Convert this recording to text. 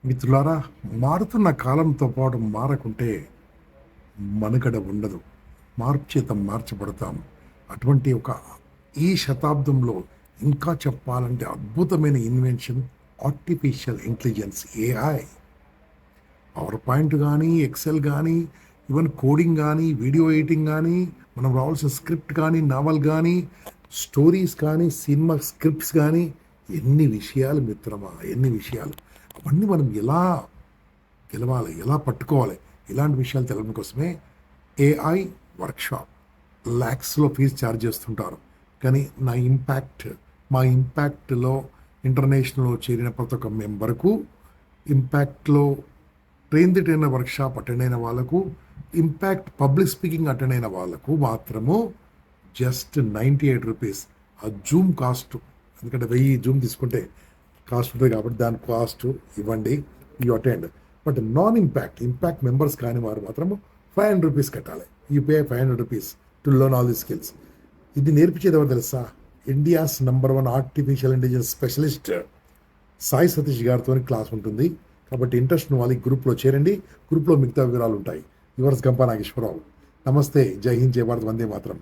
మిత్రులారా, మారుతున్న కాలంతో పాటు మారకుంటే మనుగడ ఉండదు. మార్పు చేత మార్చబడతాం. అటువంటి ఈ శతాబ్దంలో ఇంకా చెప్పాలంటే అద్భుతమైన invention artificial intelligence, AI. Power point కానీ, ఎక్సెల్ కానీ, ఈవెన్ కోడింగ్ కానీ, వీడియో ఎడిటింగ్ కానీ, మనం రావాల్సిన స్క్రిప్ట్ కానీ, నావల్ కానీ, స్టోరీస్ కానీ, సినిమా స్క్రిప్ట్స్ కానీ, ఎన్ని విషయాలు మిత్రమా, ఎన్ని విషయాలు. అవన్నీ మనం ఎలా గెలవాలి, ఎలా పట్టుకోవాలి, ఇలాంటి విషయాలు తెలవడం కోసమే ఏఐ వర్క్షాప్ ల్యాక్స్లో ఫీజు ఛార్జ్ చేస్తుంటారు. కానీ మా ఇంపాక్ట్లో ఇంటర్నేషనల్లో చేరిన ప్రతి ఒక్క మెంబర్కు, ఇంపాక్ట్లో ట్రైన్ వర్క్షాప్ అటెండ్ అయిన వాళ్ళకు, ఇంపాక్ట్ పబ్లిక్ స్పీకింగ్ అటెండ్ అయిన వాళ్ళకు మాత్రము జస్ట్ 98 రూపీస్. ఆ జూమ్ కాస్ట్, ఎందుకంటే 1000 జూమ్ తీసుకుంటే కాస్ట్ ఉంటుంది కాబట్టి దాని కాస్ట్ ఇవ్వండి, you attend. But non impact members కాని వారు మాత్రము 500 రూపీస్ కట్టాలి. You pay 500 rupees to learn all the skills. ఇది నేర్పించేది ఎవరు తెలుసా? India's #1 artificial intelligence specialist Sai Satish గారితో క్లాస్ ఉంటుంది. కాబట్టి ఇంట్రెస్ట్ ఉన్న వాళ్ళకి గ్రూప్లో చేరండి. గ్రూప్లో మిగతా వివరాలు ఉంటాయి. యువర్స్ గంపా నాగేశ్వరరావు. నమస్తే, జై హింద్, జై భారత్, వందే మాతరం.